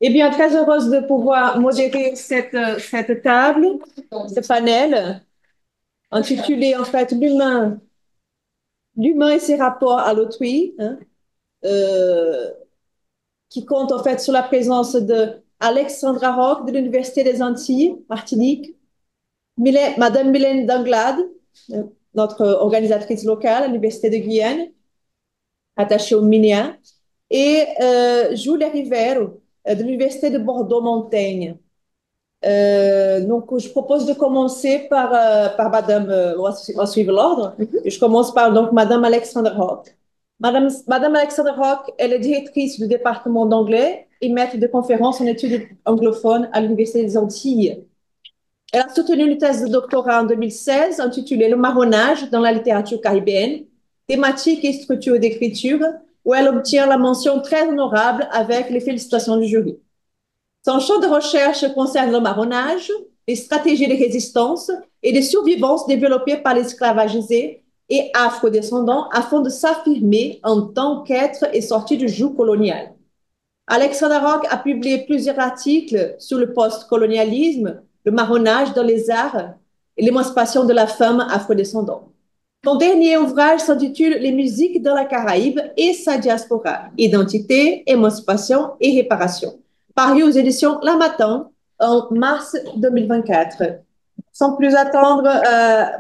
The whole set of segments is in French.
Eh bien, très heureuse de pouvoir modérer cette table, ce panel, intitulé en fait l'humain et ses rapports à l'autrui, hein, euh, qui compte en fait sur la présence de Alexandra Roch de l'Université des Antilles, Martinique, Madame Mylène Danglade, notre organisatrice locale à l'Université de Guyane, attachée au Minéa, et Julia Rivero de l'Université de Bordeaux-Montaigne. Donc, je propose de commencer par Madame, on va suivre l'ordre. Je commence par donc Madame Alexandra Rock. Madame Alexandra Rock, elle est directrice du département d'anglais et maître de conférences en études anglophones à l'Université des Antilles. Elle a soutenu une thèse de doctorat en 2016 intitulée Le marronnage dans la littérature caribéenne, thématique et structure d'écriture, où elle obtient la mention très honorable avec les félicitations du jury. Son champ de recherche concerne le marronnage, les stratégies de résistance et de survivance développées par les esclavagisés et afrodescendants afin de s'affirmer en tant qu'être et sortir du joug colonial. Alexandra Rock a publié plusieurs articles sur le post-colonialisme, le marronnage dans les arts et l'émancipation de la femme afrodescendante. Son dernier ouvrage s'intitule Les musiques dans la Caraïbe et sa diaspora, identité, émancipation et réparation, paru aux éditions La Matin en mars 2024. Sans plus attendre,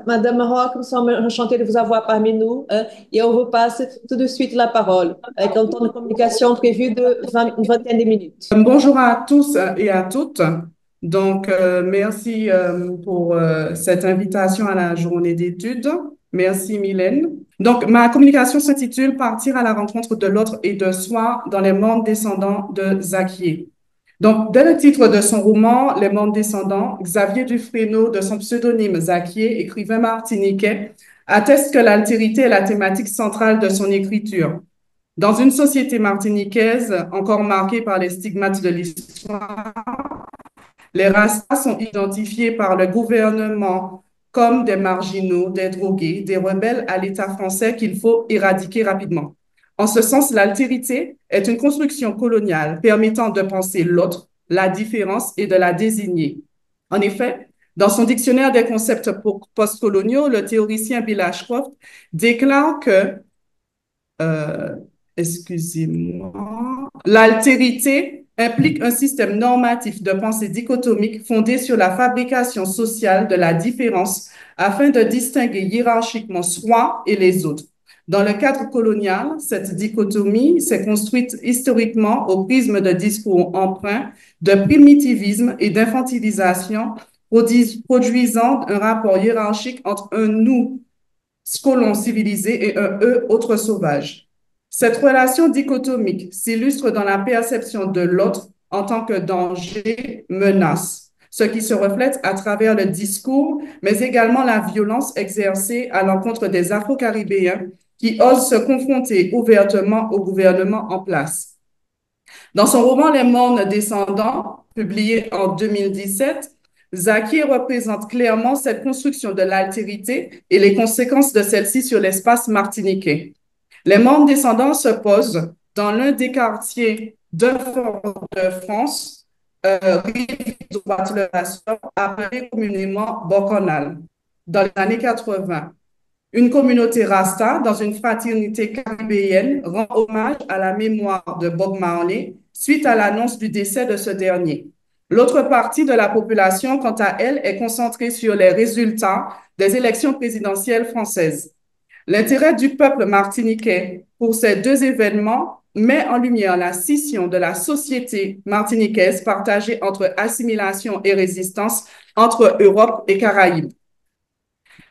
Madame Rock, nous sommes enchantés de vous avoir parmi nous et on vous passe tout de suite la parole avec un temps de communication prévu de une vingtaine de minutes. Bonjour à tous et à toutes. Merci pour cette invitation à la journée d'études. Merci, Mylène. Donc, ma communication s'intitule Partir à la rencontre de l'autre et de soi dans les mondes descendants de Zakié. Donc, dès le titre de son roman, Les mondes descendants, Xavier Dufresneau, de son pseudonyme Zakié, écrivain martiniquais, atteste que l'altérité est la thématique centrale de son écriture. Dans une société martiniquaise encore marquée par les stigmates de l'histoire, les Rastas sont identifiés par le gouvernement comme des marginaux, des drogués, des rebelles à l'État français qu'il faut éradiquer rapidement. En ce sens, l'altérité est une construction coloniale permettant de penser l'autre, la différence et de la désigner. En effet, dans son dictionnaire des concepts postcoloniaux, le théoricien Bill Ashcroft déclare que euh, excusez-moi, l'altérité implique un système normatif de pensée dichotomique fondé sur la fabrication sociale de la différence afin de distinguer hiérarchiquement soi et les autres. Dans le cadre colonial, cette dichotomie s'est construite historiquement au prisme de discours empreints de primitivisme et d'infantilisation, produisant un rapport hiérarchique entre un nous, colons civilisés, et un eux, autres sauvages. Cette relation dichotomique s'illustre dans la perception de l'autre en tant que danger, menace, ce qui se reflète à travers le discours, mais également la violence exercée à l'encontre des Afro-Caribéens qui osent se confronter ouvertement au gouvernement en place. Dans son roman Les mondes descendants, publié en 2017, Zaki représente clairement cette construction de l'altérité et les conséquences de celle-ci sur l'espace martiniquais. Les membres descendants se posent dans l'un des quartiers de Fort-de-France, rive droite de la Somme, appelé communément Boconal, dans les années 80. Une communauté rasta, dans une fraternité caribéenne, rend hommage à la mémoire de Bob Marley suite à l'annonce du décès de ce dernier. L'autre partie de la population, quant à elle, est concentrée sur les résultats des élections présidentielles françaises. L'intérêt du peuple martiniquais pour ces deux événements met en lumière la scission de la société martiniquaise partagée entre assimilation et résistance entre Europe et Caraïbes.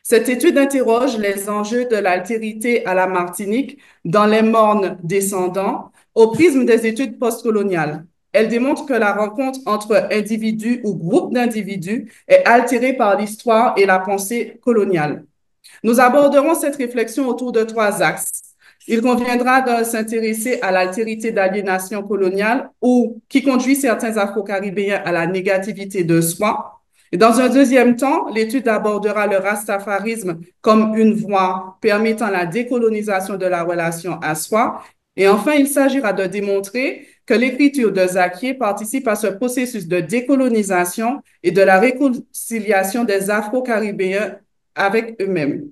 Cette étude interroge les enjeux de l'altérité à la Martinique dans les mornes descendants au prisme des études postcoloniales. Elle démontre que la rencontre entre individus ou groupes d'individus est altérée par l'histoire et la pensée coloniale. Nous aborderons cette réflexion autour de trois axes. Il conviendra de s'intéresser à l'altérité d'aliénation coloniale ou qui conduit certains Afro-Caribéens à la négativité de soi. Et dans un deuxième temps, l'étude abordera le rastafarisme comme une voie permettant la décolonisation de la relation à soi. Et enfin, il s'agira de démontrer que l'écriture de Zakié participe à ce processus de décolonisation et de la réconciliation des Afro-Caribéens avec eux-mêmes.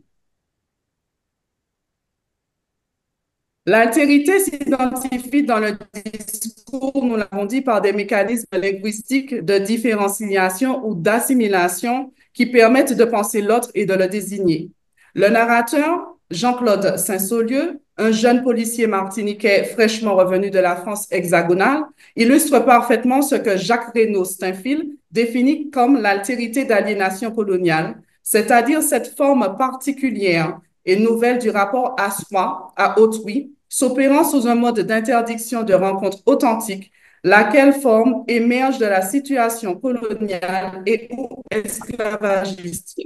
L'altérité s'identifie dans le discours, nous l'avons dit, par des mécanismes linguistiques de différenciation ou d'assimilation qui permettent de penser l'autre et de le désigner. Le narrateur, Jean-Claude Saint-Saulieu, un jeune policier martiniquais fraîchement revenu de la France hexagonale, illustre parfaitement ce que Jacques Reynaud-Steinfil définit comme l'altérité d'aliénation coloniale, c'est-à-dire cette forme particulière et nouvelle du rapport à soi, à autrui, s'opérant sous un mode d'interdiction de rencontres authentiques, laquelle forme émerge de la situation coloniale et ou esclavagiste.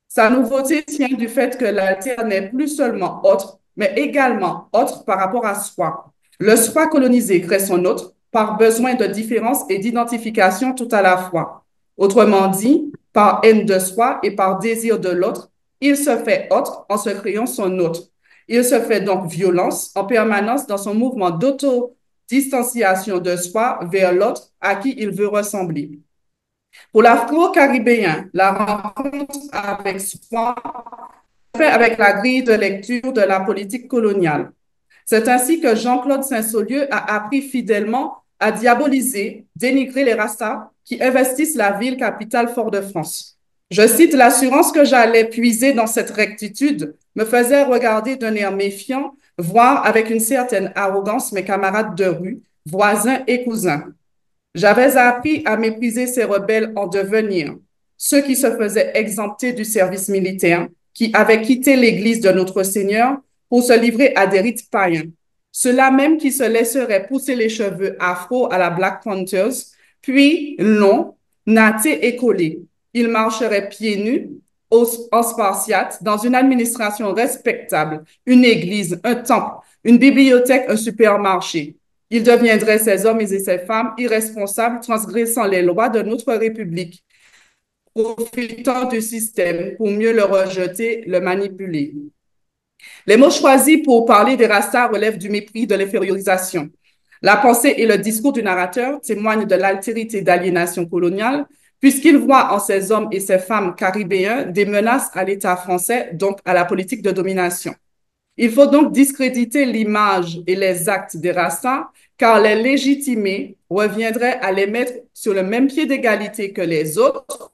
Sa nouveauté tient du fait que l'alter n'est plus seulement autre, mais également autre par rapport à soi. Le soi colonisé crée son autre par besoin de différence et d'identification tout à la fois. Autrement dit, par haine de soi et par désir de l'autre, il se fait autre en se créant son autre. Il se fait donc violence en permanence dans son mouvement d'auto-distanciation de soi vers l'autre à qui il veut ressembler. Pour l'Afro-Caribéen, la rencontre avec soi fait avec la grille de lecture de la politique coloniale. C'est ainsi que Jean-Claude Saint-Saulieu a appris fidèlement à diaboliser, dénigrer les Rastas qui investissent la ville capitale Fort-de-France. Je cite, l'assurance que j'allais puiser dans cette rectitude me faisait regarder d'un air méfiant, voire avec une certaine arrogance mes camarades de rue, voisins et cousins. J'avais appris à mépriser ces rebelles en devenir, ceux qui se faisaient exempter du service militaire, qui avaient quitté l'Église de notre Seigneur pour se livrer à des rites païens. Ceux-là même qui se laisseraient pousser les cheveux afro à la Black Panthers, puis longs, nattés et collés. Ils marcheraient pieds nus, en spartiate, dans une administration respectable, une église, un temple, une bibliothèque, un supermarché. Ils deviendraient ces hommes et ces femmes irresponsables, transgressant les lois de notre République, profitant du système pour mieux le rejeter, le manipuler. Les mots choisis pour parler des Rastas relèvent du mépris, de l'infériorisation. La pensée et le discours du narrateur témoignent de l'altérité d'aliénation coloniale, puisqu'il voit en ces hommes et ces femmes caribéens des menaces à l'État français, donc à la politique de domination. Il faut donc discréditer l'image et les actes des Rastas, car les légitimer reviendrait à les mettre sur le même pied d'égalité que les autres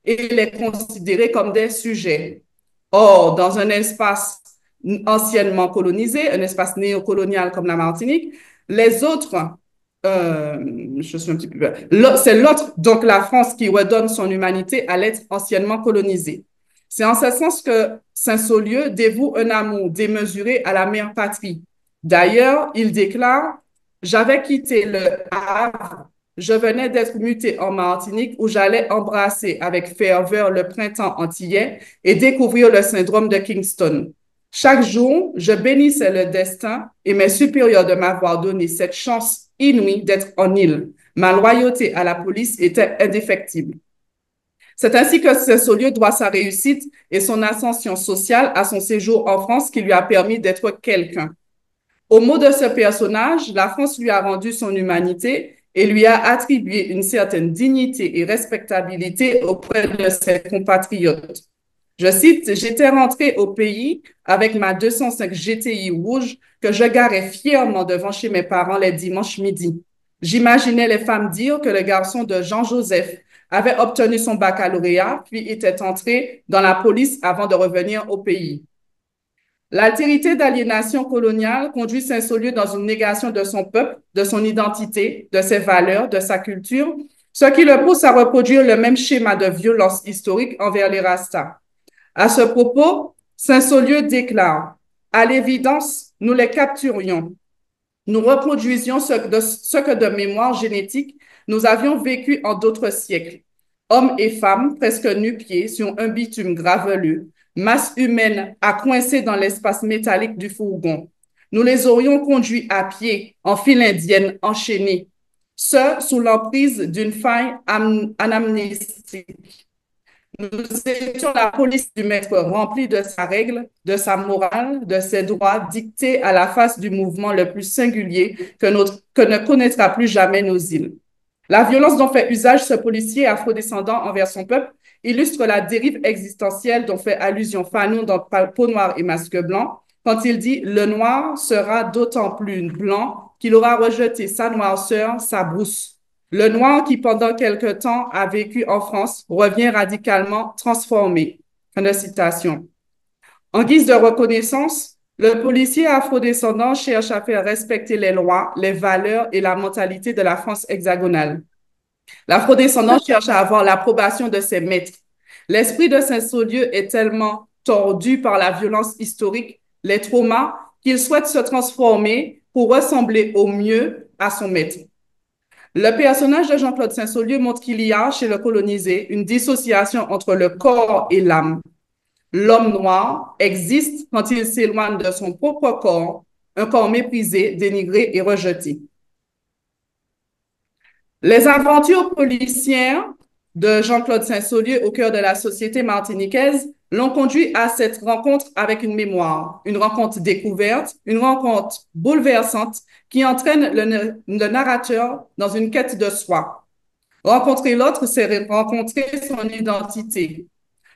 et les considérer comme des sujets. Or, dans un espace anciennement colonisé, un espace néocolonial comme la Martinique, les autres, je suis un petit peu, c'est l'autre, donc la France, qui redonne son humanité à l'être anciennement colonisé. C'est en ce sens que Saint-Saulieu dévoue un amour démesuré à la mère patrie. D'ailleurs, il déclare: « J'avais quitté le Havre, je venais d'être muté en Martinique où j'allais embrasser avec ferveur le printemps antillais et découvrir le syndrome de Kingston. Chaque jour, je bénissais le destin et mes supérieurs de m'avoir donné cette chance inouïe d'être en île. Ma loyauté à la police était indéfectible. » C'est ainsi que Saint-Saulieu doit sa réussite et son ascension sociale à son séjour en France qui lui a permis d'être quelqu'un. Au mot de ce personnage, la France lui a rendu son humanité et lui a attribué une certaine dignité et respectabilité auprès de ses compatriotes. Je cite, « J'étais rentré au pays avec ma 205 GTI rouge que je garais fièrement devant chez mes parents les dimanches midi. J'imaginais les femmes dire que le garçon de Jean-Joseph avait obtenu son baccalauréat, puis était entré dans la police avant de revenir au pays. » L'altérité d'aliénation coloniale conduit Saint-Saulieu dans une négation de son peuple, de son identité, de ses valeurs, de sa culture, ce qui le pousse à reproduire le même schéma de violence historique envers les Rastas. À ce propos, Saint-Saulieu déclare: « À l'évidence, nous les capturions. Nous reproduisions ce que de mémoire génétique nous avions vécu en d'autres siècles. Hommes et femmes presque nu-pieds sur un bitume graveleux, masse humaine à coincer dans l'espace métallique du fourgon. Nous les aurions conduits à pied, en file indienne, enchaînés, ce sous l'emprise d'une faille anamnestique. Nous étions la police du maître remplie de sa règle, de sa morale, de ses droits dictés à la face du mouvement le plus singulier que ne connaîtra plus jamais nos îles. La violence dont fait usage ce policier afrodescendant envers son peuple illustre la dérive existentielle dont fait allusion Fanon dans Peau noire et masque blanc, quand il dit « Le noir sera d'autant plus blanc qu'il aura rejeté sa noirceur, sa brousse. Le noir qui, pendant quelque temps, a vécu en France, revient radicalement transformé. » Fin de citation. En guise de reconnaissance, le policier afrodescendant cherche à faire respecter les lois, les valeurs et la mentalité de la France hexagonale. L'afrodescendant cherche à avoir l'approbation de ses maîtres. L'esprit de Saint-Saulieu est tellement tordu par la violence historique, les traumas, qu'il souhaite se transformer pour ressembler au mieux à son maître. Le personnage de Jean-Claude Saint-Saulieu montre qu'il y a, chez le colonisé, une dissociation entre le corps et l'âme. L'homme noir existe quand il s'éloigne de son propre corps, un corps méprisé, dénigré et rejeté. Les aventures policières de Jean-Claude Saint-Saulieu au cœur de la société martiniquaise l'ont conduit à cette rencontre avec une mémoire, une rencontre découverte, une rencontre bouleversante qui entraîne le narrateur dans une quête de soi. Rencontrer l'autre, c'est rencontrer son identité.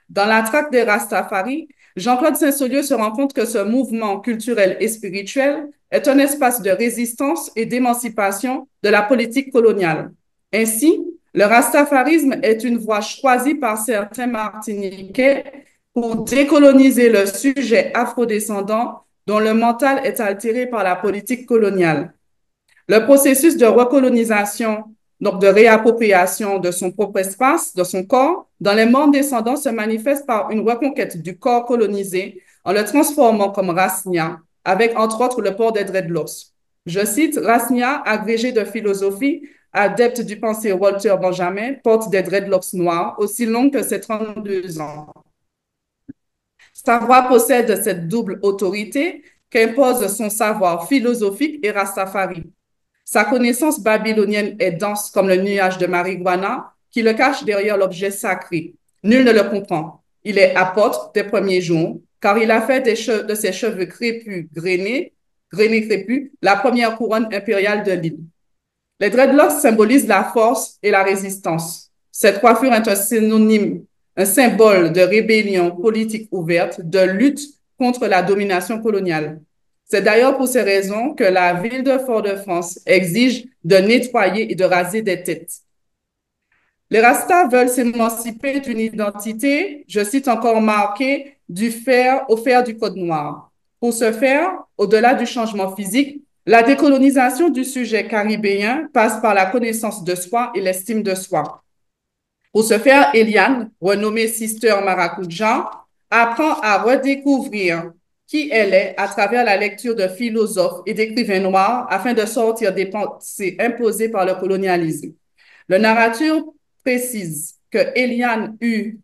Dans la traque des Rastafari, Jean-Claude Saint-Saulieu se rend compte que ce mouvement culturel et spirituel est un espace de résistance et d'émancipation de la politique coloniale. Ainsi, le rastafarisme est une voie choisie par certains Martiniquais pour décoloniser le sujet afrodescendant dont le mental est altéré par la politique coloniale. Le processus de recolonisation, donc de réappropriation de son propre espace, de son corps, dans les mondes descendants se manifeste par une reconquête du corps colonisé en le transformant comme Rasnia, avec entre autres le port des dreadlocks. Je cite, Rasnia, agrégé de philosophie, adepte du pensée Walter Benjamin, porte des dreadlocks noirs aussi longs que ses 32 ans. Sa voix possède cette double autorité qu'impose son savoir philosophique et rastafari. Sa connaissance babylonienne est dense comme le nuage de marijuana qui le cache derrière l'objet sacré. Nul ne le comprend. Il est apôtre des premiers jours, car il a fait de ses cheveux crépus grainés crépus, la première couronne impériale de l'île. Les dreadlocks symbolisent la force et la résistance. Cette coiffure est un synonyme, un symbole de rébellion politique ouverte, de lutte contre la domination coloniale. C'est d'ailleurs pour ces raisons que la ville de Fort-de-France exige de nettoyer et de raser des têtes. Les Rastas veulent s'émanciper d'une identité, je cite encore marquée, au fer du Code noir. Pour ce faire, au-delà du changement physique, la décolonisation du sujet caribéen passe par la connaissance de soi et l'estime de soi. Pour ce faire, Eliane, renommée Sister Maracuja, apprend à redécouvrir qui elle est à travers la lecture de philosophes et d'écrivains noirs afin de sortir des pensées imposées par le colonialisme. Le narrateur précise que Eliane eut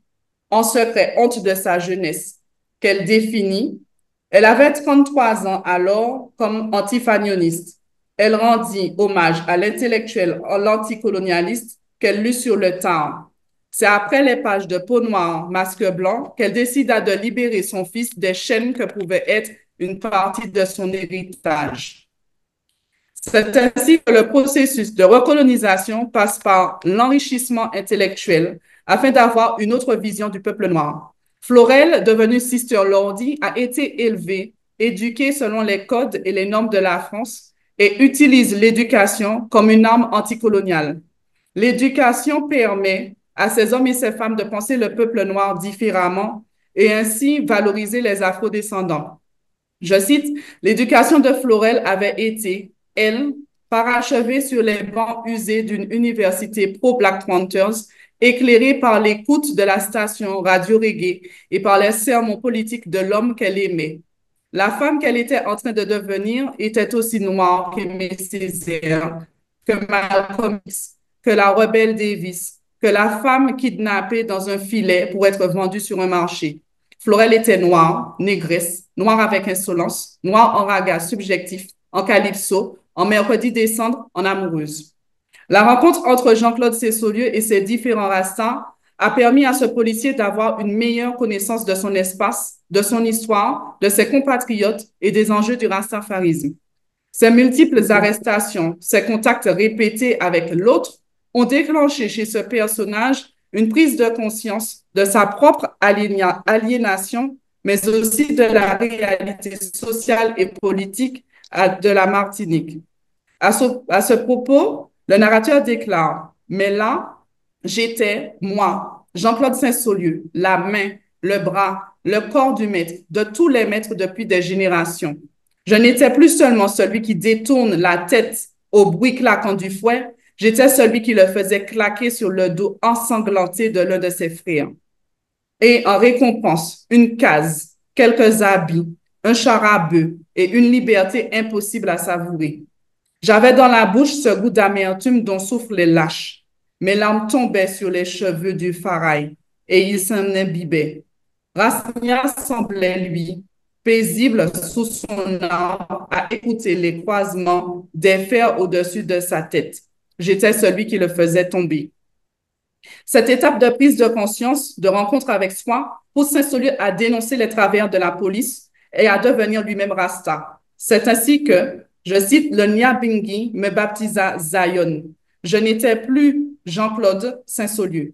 en secret honte de sa jeunesse, qu'elle définit. Elle avait 33 ans alors comme antifanioniste. Elle rendit hommage à l'intellectuel l'anticolonialiste qu'elle lut sur le tard. C'est après les pages de Peau noire, masque blanc qu'elle décida de libérer son fils des chaînes que pouvait être une partie de son héritage. C'est ainsi que le processus de recolonisation passe par l'enrichissement intellectuel afin d'avoir une autre vision du peuple noir. Florel, devenue Sister Lordi, a été élevée, éduquée selon les codes et les normes de la France et utilise l'éducation comme une arme anticoloniale. L'éducation permet à ces hommes et ces femmes de penser le peuple noir différemment et ainsi valoriser les afrodescendants. Je cite, l'éducation de Florel avait été, elle, parachevée sur les bancs usés d'une université pro-Black Panthers, éclairée par l'écoute de la station Radio Reggae et par les sermons politiques de l'homme qu'elle aimait. La femme qu'elle était en train de devenir était aussi noire qu'Aimé Césaire, que Malcolm X, que la rebelle Davis, que la femme kidnappée dans un filet pour être vendue sur un marché. Florel était noire, négresse, noire avec insolence, noire en raga subjectif, en calypso, en mercredi descendre, en amoureuse. La rencontre entre Jean-Claude Saint-Saulieu et ses différents rastas a permis à ce policier d'avoir une meilleure connaissance de son espace, de son histoire, de ses compatriotes et des enjeux du rastafarisme. Ces multiples arrestations, ces contacts répétés avec l'autre ont déclenché chez ce personnage une prise de conscience de sa propre aliénation, mais aussi de la réalité sociale et politique de la Martinique. À ce propos, le narrateur déclare, mais là, j'étais, moi, Jean-Claude Saint-Saulieu, la main, le bras, le corps du maître, de tous les maîtres depuis des générations. Je n'étais plus seulement celui qui détourne la tête au bruit claquant du fouet, j'étais celui qui le faisait claquer sur le dos ensanglanté de l'un de ses frères. Et en récompense, une case, quelques habits, un char à bœuf et une liberté impossible à savourer. J'avais dans la bouche ce goût d'amertume dont souffrent les lâches. Mes larmes tombaient sur les cheveux du pharaï et il s'en imbibait. Rasmia semblait, lui, paisible sous son arbre à écouter les croisements des fers au-dessus de sa tête. J'étais celui qui le faisait tomber. Cette étape de prise de conscience, de rencontre avec soi, pousse Saint-Saulieu à dénoncer les travers de la police et à devenir lui-même Rasta. C'est ainsi que, je cite, le Nyabingi me baptisa Zion. Je n'étais plus Jean-Claude Saint-Saulieu.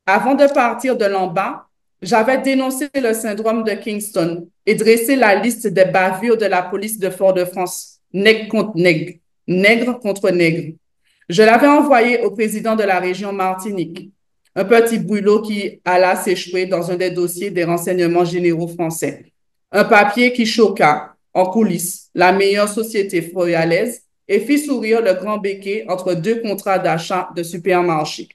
Avant de partir de l'en-bas, j'avais dénoncé le syndrome de Kingston et dressé la liste des bavures de la police de Fort-de-France, nègre contre nègre, nègre contre nègre. Je l'avais envoyé au président de la région Martinique, un petit brûlot qui alla s'échouer dans un des dossiers des renseignements généraux français. Un papier qui choqua, en coulisses, la meilleure société froyalaise et fit sourire le grand béquet entre deux contrats d'achat de supermarché.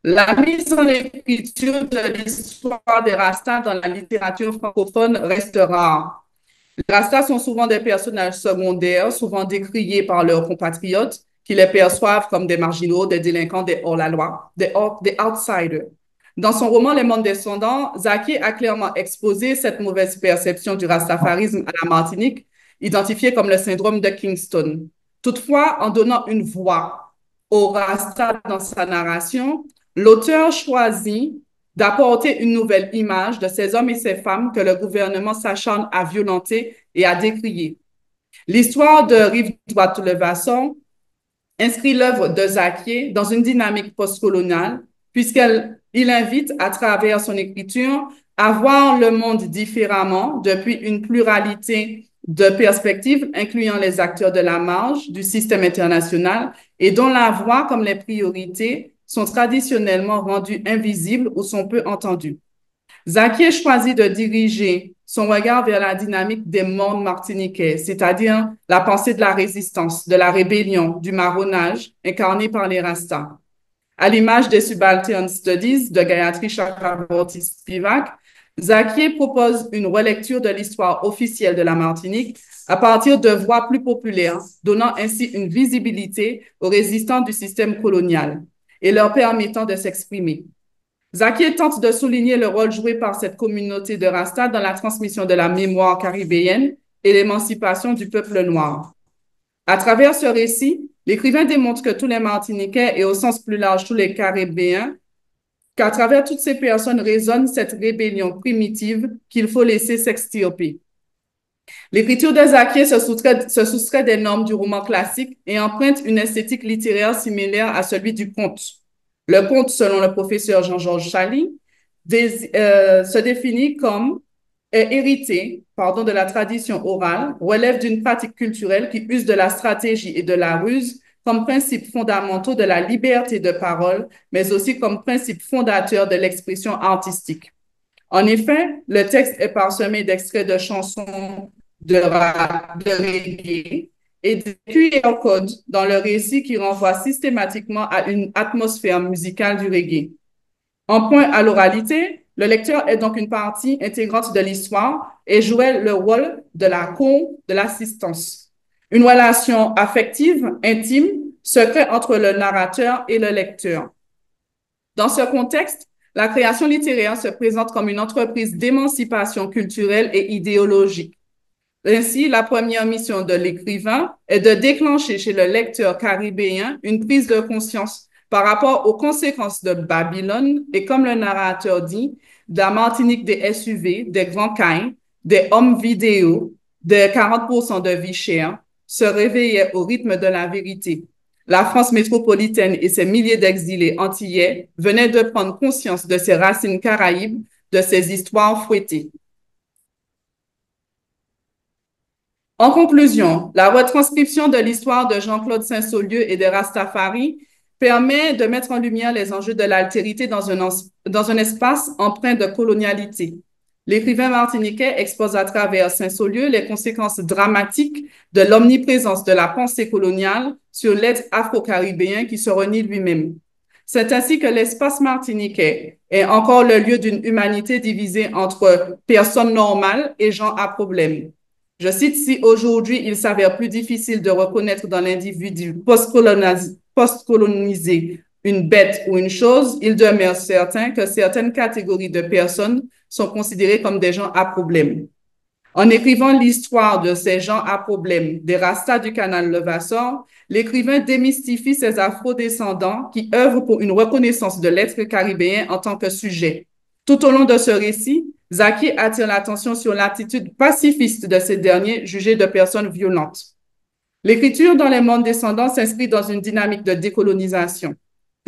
La mise en écriture de l'histoire des Rastas dans la littérature francophone reste rare. Les Rastas sont souvent des personnages secondaires, souvent décriés par leurs compatriotes, qui les perçoivent comme des marginaux, des délinquants, des hors-la-loi, des outsiders. Dans son roman Les Mondes Descendants, Zaki a clairement exposé cette mauvaise perception du rastafarisme à la Martinique, identifiée comme le syndrome de Kingston. Toutefois, en donnant une voix aux Rastas dans sa narration, l'auteur choisit d'apporter une nouvelle image de ces hommes et ces femmes que le gouvernement s'acharne à violenter et à décrier. L'histoire de Rive-Droite-Levasseur inscrit l'œuvre de Zakié dans une dynamique postcoloniale, puisqu'il invite, à travers son écriture, à voir le monde différemment depuis une pluralité de perspectives, incluant les acteurs de la marge du système international et dont la voix comme les priorités sont traditionnellement rendues invisibles ou sont peu entendues. Zakié choisit de diriger son regard vers la dynamique des mondes martiniquais, c'est-à-dire la pensée de la résistance, de la rébellion, du marronnage, incarné par les Rastas. À l'image des Subaltern Studies de Gayatri Chakraborty-Spivak, Zakié propose une relecture de l'histoire officielle de la Martinique à partir de voix plus populaires, donnant ainsi une visibilité aux résistants du système colonial et leur permettant de s'exprimer. Zakié tente de souligner le rôle joué par cette communauté de Rasta dans la transmission de la mémoire caribéenne et l'émancipation du peuple noir. À travers ce récit, l'écrivain démontre que tous les Martiniquais et au sens plus large tous les Caribéens, qu'à travers toutes ces personnes résonne cette rébellion primitive qu'il faut laisser s'extirper. L'écriture de Zakié se soustrait des normes du roman classique et emprunte une esthétique littéraire similaire à celui du conte. Le conte, selon le professeur Jean-Georges Chali, se définit comme hérité de la tradition orale, relève d'une pratique culturelle qui use de la stratégie et de la ruse comme principes fondamentaux de la liberté de parole, mais aussi comme principe fondateur de l'expression artistique. En effet, le texte est parsemé d'extraits de chansons de rap, de reggae, et des QR codes dans le récit qui renvoie systématiquement à une atmosphère musicale du reggae. En point à l'oralité, le lecteur est donc une partie intégrante de l'histoire et jouait le rôle de de l'assistance. Une relation affective, intime, se crée entre le narrateur et le lecteur. Dans ce contexte, la création littéraire se présente comme une entreprise d'émancipation culturelle et idéologique. Ainsi, la première mission de l'écrivain est de déclencher chez le lecteur caribéen une prise de conscience par rapport aux conséquences de Babylone et, comme le narrateur dit, de la Martinique des SUV, des grands caïns, des hommes vidéo, de 40% de vie chère, se réveillait au rythme de la vérité. La France métropolitaine et ses milliers d'exilés antillais venaient de prendre conscience de ses racines caraïbes, de ses histoires fouettées. En conclusion, la retranscription de l'histoire de Jean-Claude Saint-Saulieu et des Rastafari permet de mettre en lumière les enjeux de l'altérité dans un espace empreint de colonialité. L'écrivain martiniquais expose à travers Saint-Saulieu les conséquences dramatiques de l'omniprésence de la pensée coloniale sur l'être afro-caribéen qui se renie lui-même. C'est ainsi que l'espace martiniquais est encore le lieu d'une humanité divisée entre personnes normales et gens à problème. Je cite, si aujourd'hui il s'avère plus difficile de reconnaître dans l'individu post-colonisé une bête ou une chose, il demeure certain que certaines catégories de personnes sont considérées comme des gens à problème. En écrivant l'histoire de ces gens à problème des Rastas du canal Levasseur, l'écrivain démystifie ces afro-descendants qui œuvrent pour une reconnaissance de l'être caribéen en tant que sujet. Tout au long de ce récit, Zaki attire l'attention sur l'attitude pacifiste de ces derniers jugés de personnes violentes. L'écriture dans les mondes descendants s'inscrit dans une dynamique de décolonisation.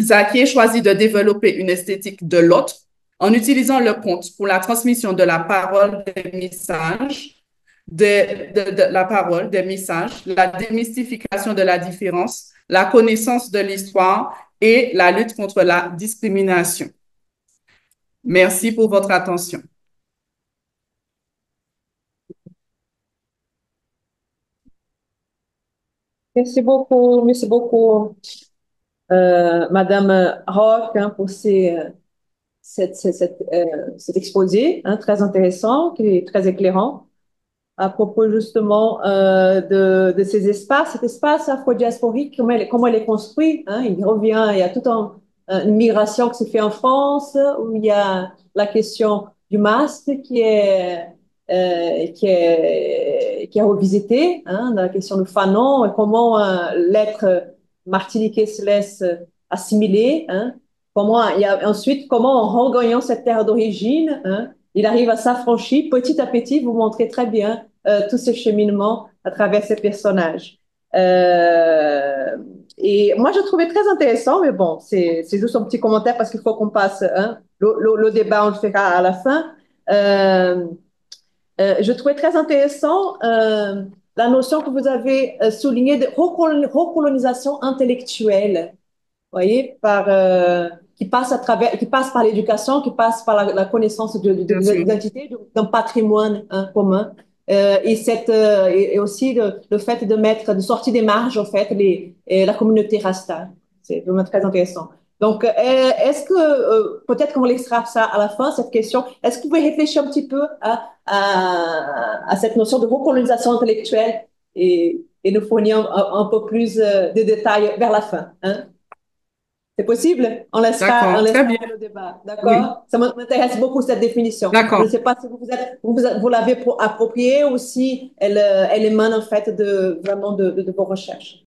Zaki choisit de développer une esthétique de l'autre en utilisant le conte pour la transmission de la parole des messages, la parole des messages, la démystification de la différence, la connaissance de l'histoire et la lutte contre la discrimination. Merci pour votre attention. Merci beaucoup, Madame Rock, hein, pour cet exposé, hein, très intéressant, qui est très éclairant à propos justement de ces espaces, cet espace afro-diasporique, comment elle est construite. Hein, il revient, il y a toute une migration qui se fait en France, où il y a la question du masque qui est revisitée, hein, la question du fanon, et comment l'être martiniquais se laisse assimiler, hein, comment, il y a, ensuite, comment en regagnant cette terre d'origine, hein, il arrive à s'affranchir petit à petit. Vous montrez très bien tout ce cheminement à travers ces personnages. Et moi, je trouvais très intéressant, mais bon, c'est juste un petit commentaire parce qu'il faut qu'on passe, hein, le débat, on le fera à la fin. Je trouvais très intéressant la notion que vous avez soulignée de recolonisation intellectuelle, voyez, qui passe par l'éducation, qui passe par la connaissance de Bien sûr. l'identité, d'un patrimoine, hein, commun. Et aussi le fait de sortir des marges, en fait, la communauté Rasta. C'est vraiment très intéressant. Donc, est-ce que, peut-être qu'on laissera ça à la fin, cette question, est-ce que vous pouvez réfléchir un petit peu à cette notion de recolonisation intellectuelle et nous fournir un peu plus de détails vers la fin, hein? C'est possible? On D'accord, très laissera bien. pour le débat. Oui, D'accord? Ça m'intéresse beaucoup, cette définition. Je ne d'accord. sais pas si vous l'avez appropriée ou si elle émane en fait vraiment de vos recherches.